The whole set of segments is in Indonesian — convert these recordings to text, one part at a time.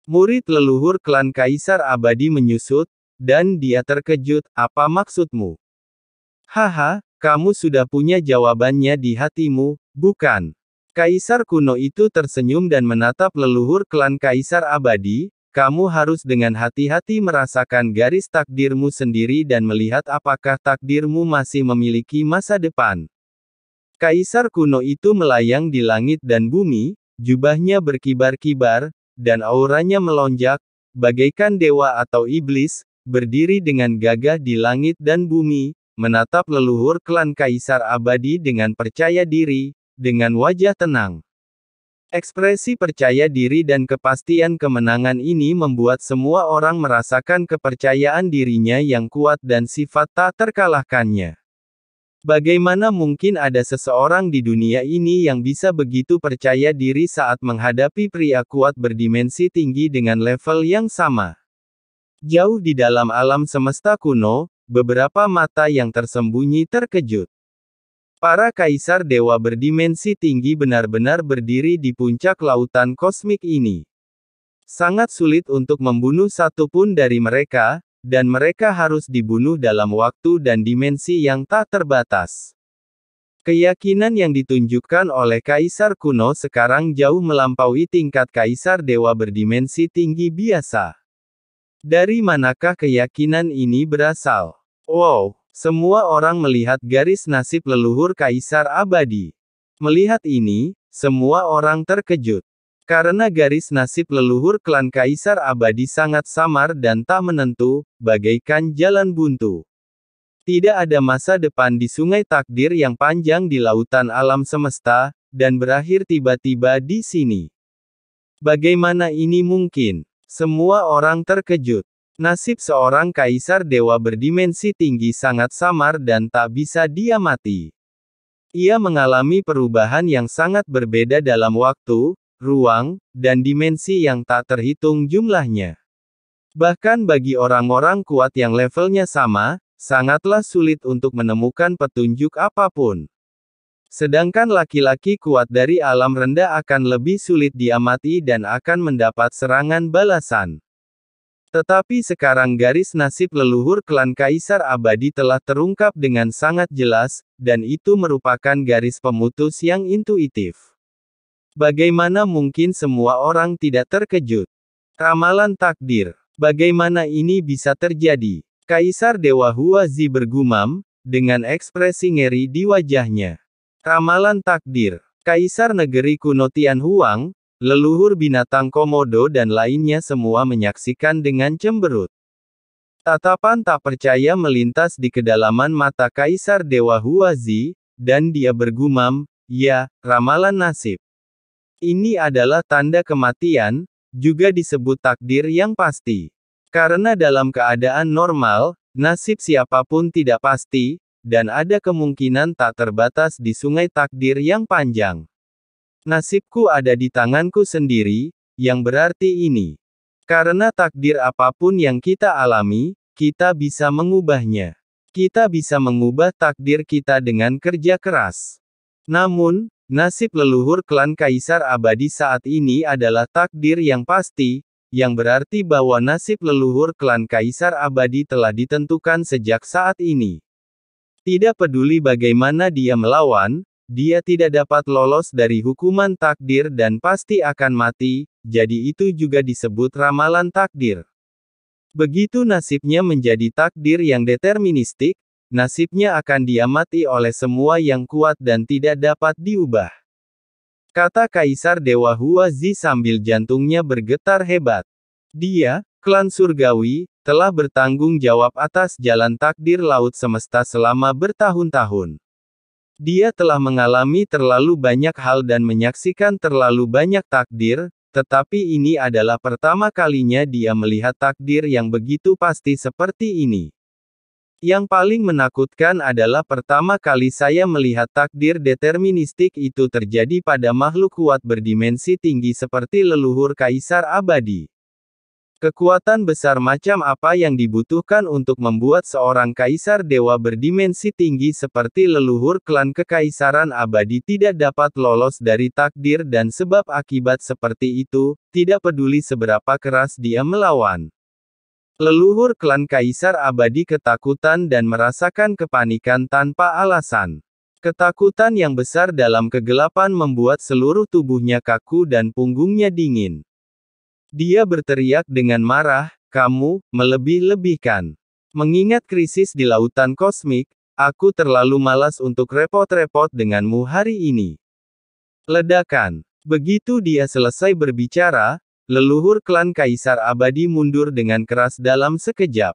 Murid leluhur klan Kaisar Abadi menyusut, dan dia terkejut, "Apa maksudmu?" "Haha, kamu sudah punya jawabannya di hatimu, bukan?" Kaisar kuno itu tersenyum dan menatap leluhur klan Kaisar Abadi, "Kamu harus dengan hati-hati merasakan garis takdirmu sendiri dan melihat apakah takdirmu masih memiliki masa depan." Kaisar kuno itu melayang di langit dan bumi, jubahnya berkibar-kibar, dan auranya melonjak, bagaikan dewa atau iblis, berdiri dengan gagah di langit dan bumi, menatap leluhur klan Kaisar Abadi dengan percaya diri, dengan wajah tenang. Ekspresi percaya diri dan kepastian kemenangan ini membuat semua orang merasakan kepercayaan dirinya yang kuat dan sifat tak terkalahkannya. Bagaimana mungkin ada seseorang di dunia ini yang bisa begitu percaya diri saat menghadapi pria kuat berdimensi tinggi dengan level yang sama? Jauh di dalam alam semesta kuno, beberapa mata yang tersembunyi terkejut. Para kaisar dewa berdimensi tinggi benar-benar berdiri di puncak lautan kosmik ini. Sangat sulit untuk membunuh satu pun dari mereka, dan mereka harus dibunuh dalam waktu dan dimensi yang tak terbatas. Keyakinan yang ditunjukkan oleh Kaisar kuno sekarang jauh melampaui tingkat Kaisar Dewa berdimensi tinggi biasa. Dari manakah keyakinan ini berasal? Wow, semua orang melihat garis nasib leluhur Kaisar Abadi. Melihat ini, semua orang terkejut. Karena garis nasib leluhur klan Kaisar Abadi sangat samar dan tak menentu, bagaikan jalan buntu. Tidak ada masa depan di sungai takdir yang panjang di lautan alam semesta, dan berakhir tiba-tiba di sini. Bagaimana ini mungkin? Semua orang terkejut. Nasib seorang kaisar dewa berdimensi tinggi sangat samar dan tak bisa diamati. Ia mengalami perubahan yang sangat berbeda dalam waktu, ruang, dan dimensi yang tak terhitung jumlahnya. Bahkan bagi orang-orang kuat yang levelnya sama, sangatlah sulit untuk menemukan petunjuk apapun. Sedangkan laki-laki kuat dari alam rendah akan lebih sulit diamati dan akan mendapat serangan balasan. Tetapi sekarang garis nasib leluhur klan Kaisar Abadi telah terungkap dengan sangat jelas, dan itu merupakan garis pemutus yang intuitif. Bagaimana mungkin semua orang tidak terkejut? Ramalan takdir. Bagaimana ini bisa terjadi? Kaisar Dewa Huazi bergumam, dengan ekspresi ngeri di wajahnya. Ramalan takdir. Kaisar negeri kuno Tianhuang, leluhur binatang komodo dan lainnya semua menyaksikan dengan cemberut. Tatapan tak percaya melintas di kedalaman mata Kaisar Dewa Huazi, dan dia bergumam, "Ya, ramalan nasib. Ini adalah tanda kematian, juga disebut takdir yang pasti. Karena dalam keadaan normal, nasib siapapun tidak pasti, dan ada kemungkinan tak terbatas di sungai takdir yang panjang. Nasibku ada di tanganku sendiri, yang berarti ini. Karena takdir apapun yang kita alami, kita bisa mengubahnya. Kita bisa mengubah takdir kita dengan kerja keras. Namun, nasib leluhur klan Kaisar Abadi saat ini adalah takdir yang pasti, yang berarti bahwa nasib leluhur klan Kaisar Abadi telah ditentukan sejak saat ini. Tidak peduli bagaimana dia melawan, dia tidak dapat lolos dari hukuman takdir dan pasti akan mati, jadi itu juga disebut ramalan takdir. Begitu nasibnya menjadi takdir yang deterministik, nasibnya akan diamati oleh semua yang kuat dan tidak dapat diubah. Kata Kaisar Dewa Huazi sambil jantungnya bergetar hebat. Dia, klan surgawi, telah bertanggung jawab atas jalan takdir laut semesta selama bertahun-tahun. Dia telah mengalami terlalu banyak hal dan menyaksikan terlalu banyak takdir, tetapi ini adalah pertama kalinya dia melihat takdir yang begitu pasti seperti ini. Yang paling menakutkan adalah pertama kali saya melihat takdir deterministik itu terjadi pada makhluk kuat berdimensi tinggi seperti leluhur Kaisar Abadi. Kekuatan besar macam apa yang dibutuhkan untuk membuat seorang kaisar dewa berdimensi tinggi seperti leluhur klan kekaisaran abadi tidak dapat lolos dari takdir dan sebab akibat seperti itu, tidak peduli seberapa keras dia melawan. Leluhur klan kaisar abadi ketakutan dan merasakan kepanikan tanpa alasan. Ketakutan yang besar dalam kegelapan membuat seluruh tubuhnya kaku dan punggungnya dingin. Dia berteriak dengan marah, "Kamu melebih-lebihkan. Mengingat krisis di lautan kosmik, aku terlalu malas untuk repot-repot denganmu hari ini." Ledakan. Begitu dia selesai berbicara, leluhur klan kaisar abadi mundur dengan keras dalam sekejap.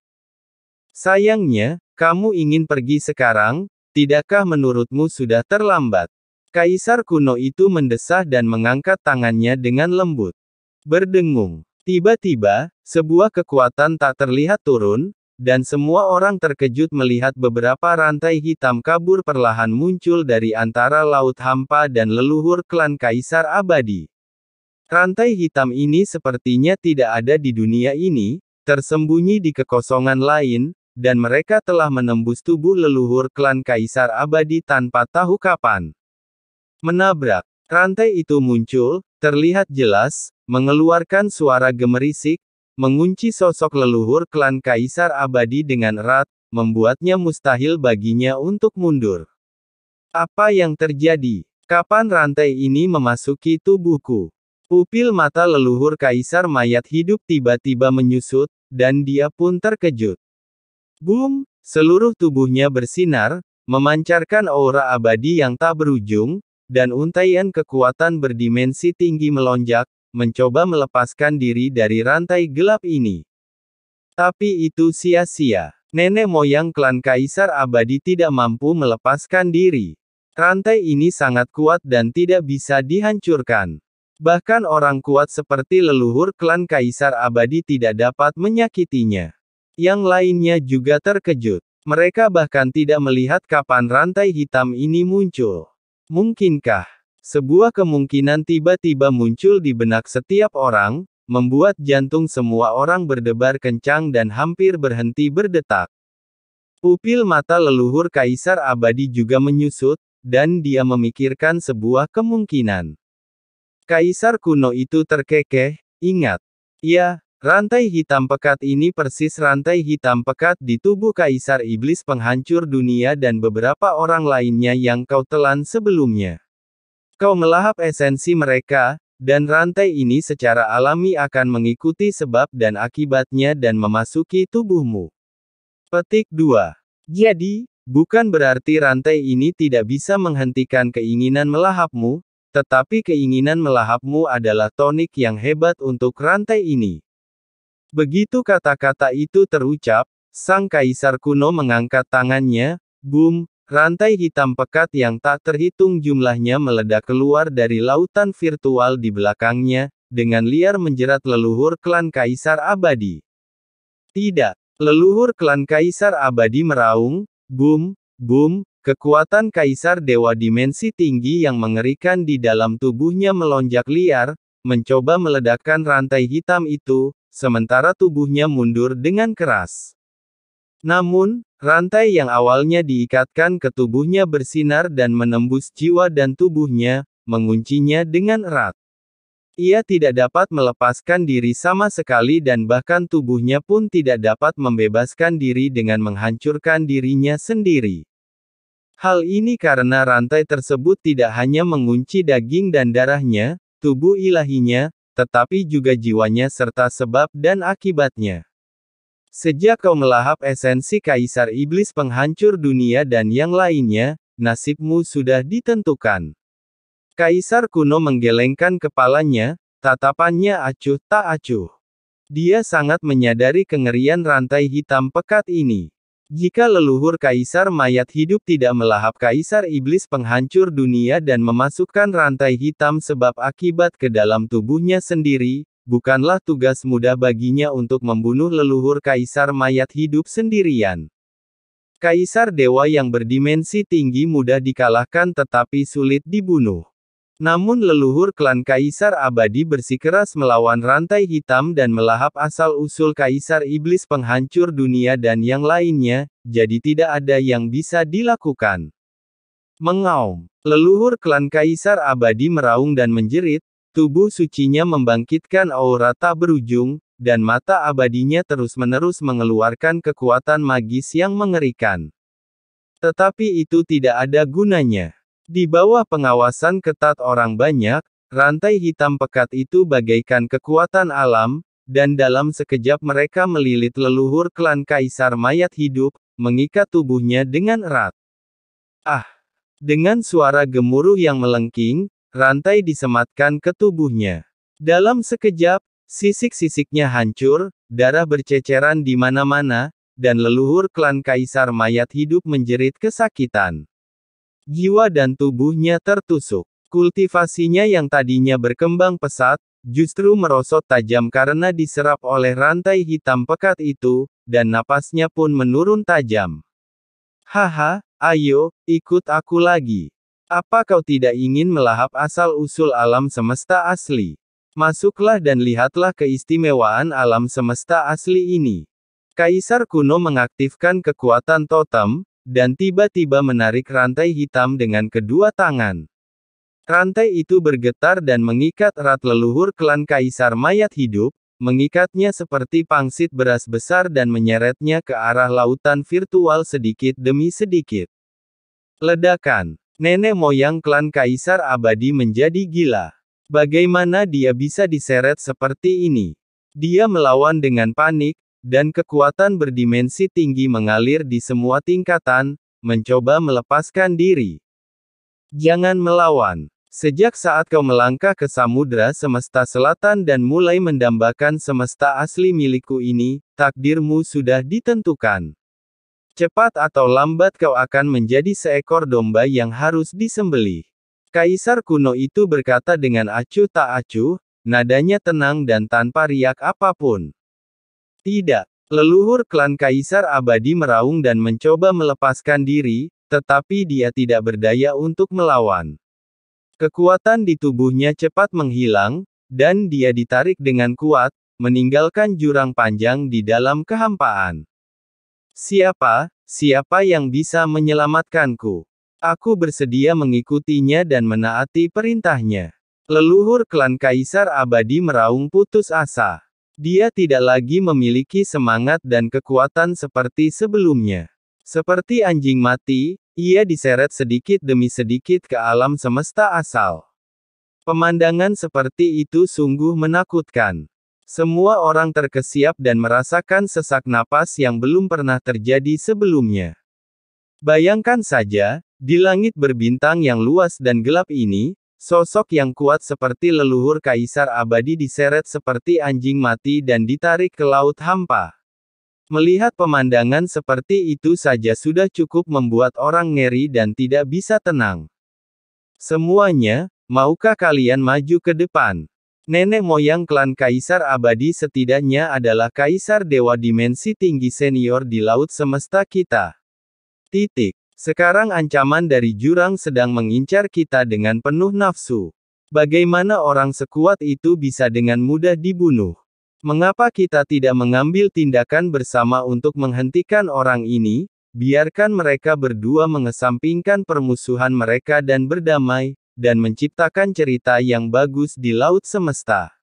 "Sayangnya, kamu ingin pergi sekarang, tidakkah menurutmu sudah terlambat?" Kaisar kuno itu mendesah dan mengangkat tangannya dengan lembut. Berdengung. Tiba-tiba, sebuah kekuatan tak terlihat turun, dan semua orang terkejut melihat beberapa rantai hitam kabur perlahan muncul dari antara laut hampa dan leluhur klan kaisar abadi. Rantai hitam ini sepertinya tidak ada di dunia ini, tersembunyi di kekosongan lain, dan mereka telah menembus tubuh leluhur klan kaisar abadi tanpa tahu kapan. Menabrak. Rantai itu muncul, terlihat jelas, mengeluarkan suara gemerisik, mengunci sosok leluhur klan kaisar abadi dengan erat, membuatnya mustahil baginya untuk mundur. Apa yang terjadi? Kapan rantai ini memasuki tubuhku? Pupil mata leluhur kaisar mayat hidup tiba-tiba menyusut, dan dia pun terkejut. Boom! Seluruh tubuhnya bersinar, memancarkan aura abadi yang tak berujung, dan untaian kekuatan berdimensi tinggi melonjak, mencoba melepaskan diri dari rantai gelap ini. Tapi itu sia-sia. Nenek moyang klan kaisar abadi tidak mampu melepaskan diri. Rantai ini sangat kuat dan tidak bisa dihancurkan. Bahkan orang kuat seperti leluhur klan kaisar abadi tidak dapat menyakitinya. Yang lainnya juga terkejut. Mereka bahkan tidak melihat kapan rantai hitam ini muncul. Mungkinkah sebuah kemungkinan tiba-tiba muncul di benak setiap orang, membuat jantung semua orang berdebar kencang dan hampir berhenti berdetak. Pupil mata leluhur kaisar abadi juga menyusut, dan dia memikirkan sebuah kemungkinan. Kaisar kuno itu terkekeh, "Ingat. Ya, rantai hitam pekat ini persis rantai hitam pekat di tubuh kaisar iblis penghancur dunia dan beberapa orang lainnya yang kau telan sebelumnya. Kau melahap esensi mereka, dan rantai ini secara alami akan mengikuti sebab dan akibatnya dan memasuki tubuhmu." Petik 2. Jadi, bukan berarti rantai ini tidak bisa menghentikan keinginan melahapmu, tetapi keinginan melahapmu adalah tonik yang hebat untuk rantai ini. Begitu kata-kata itu terucap, sang kaisar kuno mengangkat tangannya, boom, rantai hitam pekat yang tak terhitung jumlahnya meledak keluar dari lautan virtual di belakangnya, dengan liar menjerat leluhur klan kaisar abadi. Tidak. Leluhur klan kaisar abadi meraung, boom, boom, kekuatan kaisar dewa dimensi tinggi yang mengerikan di dalam tubuhnya melonjak liar, mencoba meledakkan rantai hitam itu, sementara tubuhnya mundur dengan keras. Namun, rantai yang awalnya diikatkan ke tubuhnya bersinar dan menembus jiwa dan tubuhnya, menguncinya dengan erat. Ia tidak dapat melepaskan diri sama sekali dan bahkan tubuhnya pun tidak dapat membebaskan diri dengan menghancurkan dirinya sendiri. Hal ini karena rantai tersebut tidak hanya mengunci daging dan darahnya, tubuh ilahinya, tetapi juga jiwanya serta sebab dan akibatnya. Sejak kau melahap esensi kaisar iblis penghancur dunia dan yang lainnya, nasibmu sudah ditentukan. Kaisar kuno menggelengkan kepalanya, tatapannya acuh tak acuh. Dia sangat menyadari kengerian rantai hitam pekat ini. Jika leluhur kaisar mayat hidup tidak melahap kaisar iblis penghancur dunia dan memasukkan rantai hitam sebab akibat ke dalam tubuhnya sendiri, bukanlah tugas mudah baginya untuk membunuh leluhur kaisar mayat hidup sendirian. Kaisar dewa yang berdimensi tinggi mudah dikalahkan tetapi sulit dibunuh. Namun leluhur klan Kaisar Abadi bersikeras melawan rantai hitam dan melahap asal-usul Kaisar Iblis penghancur dunia dan yang lainnya, jadi tidak ada yang bisa dilakukan. Mengaum. Leluhur klan Kaisar Abadi meraung dan menjerit, tubuh sucinya membangkitkan aura tak berujung, dan mata abadinya terus-menerus mengeluarkan kekuatan magis yang mengerikan. Tetapi itu tidak ada gunanya. Di bawah pengawasan ketat orang banyak, rantai hitam pekat itu bagaikan kekuatan alam, dan dalam sekejap mereka melilit leluhur klan Kaisar mayat hidup, mengikat tubuhnya dengan erat. Ah! Dengan suara gemuruh yang melengking, rantai disematkan ke tubuhnya. Dalam sekejap, sisik-sisiknya hancur, darah berceceran di mana-mana, dan leluhur klan Kaisar mayat hidup menjerit kesakitan. Jiwa dan tubuhnya tertusuk. Kultivasinya yang tadinya berkembang pesat, justru merosot tajam karena diserap oleh rantai hitam pekat itu, dan napasnya pun menurun tajam. Haha, ayo, ikut aku lagi. Apa kau tidak ingin melahap asal-usul alam semesta asli? Masuklah dan lihatlah keistimewaan alam semesta asli ini. Kaisar kuno mengaktifkan kekuatan totem, dan tiba-tiba menarik rantai hitam dengan kedua tangan. Rantai itu bergetar dan mengikat erat leluhur klan Kaisar mayat hidup, mengikatnya seperti pangsit beras besar dan menyeretnya ke arah lautan virtual sedikit demi sedikit. Ledakan. Nenek moyang klan Kaisar Abadi menjadi gila. Bagaimana dia bisa diseret seperti ini? Dia melawan dengan panik, dan kekuatan berdimensi tinggi mengalir di semua tingkatan, mencoba melepaskan diri. Jangan melawan. Sejak saat kau melangkah ke samudra semesta selatan dan mulai mendambakan semesta asli milikku ini, takdirmu sudah ditentukan. Cepat atau lambat kau akan menjadi seekor domba yang harus disembelih. Kaisar kuno itu berkata dengan acuh tak acuh, nadanya tenang dan tanpa riak apapun. Tidak. Leluhur klan Kaisar Abadi meraung dan mencoba melepaskan diri, tetapi dia tidak berdaya untuk melawan. Kekuatan di tubuhnya cepat menghilang, dan dia ditarik dengan kuat, meninggalkan jurang panjang di dalam kehampaan. Siapa yang bisa menyelamatkanku? Aku bersedia mengikutinya dan menaati perintahnya. Leluhur klan Kaisar Abadi meraung putus asa. Dia tidak lagi memiliki semangat dan kekuatan seperti sebelumnya. Seperti anjing mati, ia diseret sedikit demi sedikit ke alam semesta asal. Pemandangan seperti itu sungguh menakutkan. Semua orang terkesiap dan merasakan sesak napas yang belum pernah terjadi sebelumnya. Bayangkan saja, di langit berbintang yang luas dan gelap ini, sosok yang kuat seperti leluhur Kaisar Abadi diseret seperti anjing mati dan ditarik ke laut hampa. Melihat pemandangan seperti itu saja sudah cukup membuat orang ngeri dan tidak bisa tenang. Semuanya, maukah kalian maju ke depan? Nenek moyang klan Kaisar Abadi setidaknya adalah Kaisar Dewa Dimensi Tinggi senior di laut semesta kita. Sekarang ancaman dari jurang sedang mengincar kita dengan penuh nafsu. Bagaimana orang sekuat itu bisa dengan mudah dibunuh? Mengapa kita tidak mengambil tindakan bersama untuk menghentikan orang ini? Biarkan mereka berdua mengesampingkan permusuhan mereka dan berdamai, dan menciptakan cerita yang bagus di laut semesta.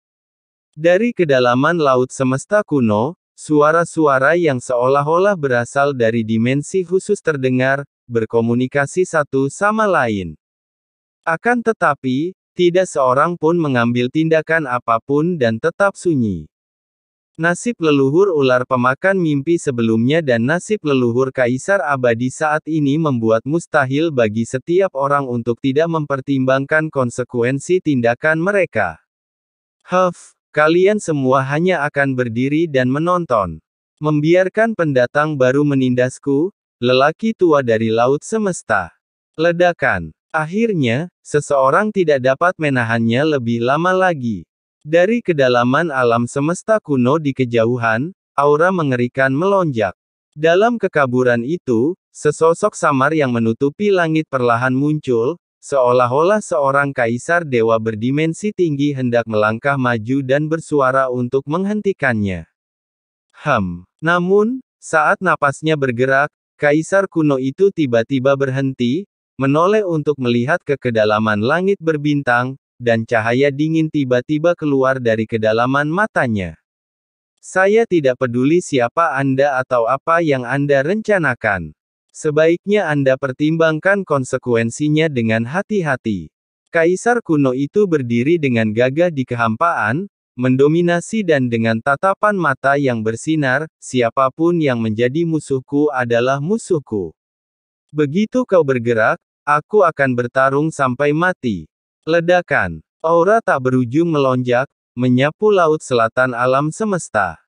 Dari kedalaman laut semesta kuno, suara-suara yang seolah-olah berasal dari dimensi khusus terdengar, berkomunikasi satu sama lain. Akan tetapi, tidak seorang pun mengambil tindakan apapun dan tetap sunyi. Nasib leluhur ular pemakan mimpi sebelumnya dan nasib leluhur Kaisar Abadi saat ini membuat mustahil bagi setiap orang untuk tidak mempertimbangkan konsekuensi tindakan mereka. Kalian semua hanya akan berdiri dan menonton. Membiarkan pendatang baru menindasku, lelaki tua dari laut semesta. Ledakan. Akhirnya, seseorang tidak dapat menahannya lebih lama lagi. Dari kedalaman alam semesta kuno di kejauhan, aura mengerikan melonjak. Dalam kekaburan itu, sesosok samar yang menutupi langit perlahan muncul, seolah-olah seorang kaisar dewa berdimensi tinggi hendak melangkah maju dan bersuara untuk menghentikannya. Namun, saat napasnya bergerak, kaisar kuno itu tiba-tiba berhenti, menoleh untuk melihat ke kedalaman langit berbintang, dan cahaya dingin tiba-tiba keluar dari kedalaman matanya. Saya tidak peduli siapa Anda atau apa yang Anda rencanakan. Sebaiknya Anda pertimbangkan konsekuensinya dengan hati-hati. Kaisar kuno itu berdiri dengan gagah di kehampaan, mendominasi dan dengan tatapan mata yang bersinar, siapapun yang menjadi musuhku adalah musuhku. Begitu kau bergerak, aku akan bertarung sampai mati. Ledakan. Aura tak berujung melonjak, menyapu laut selatan alam semesta.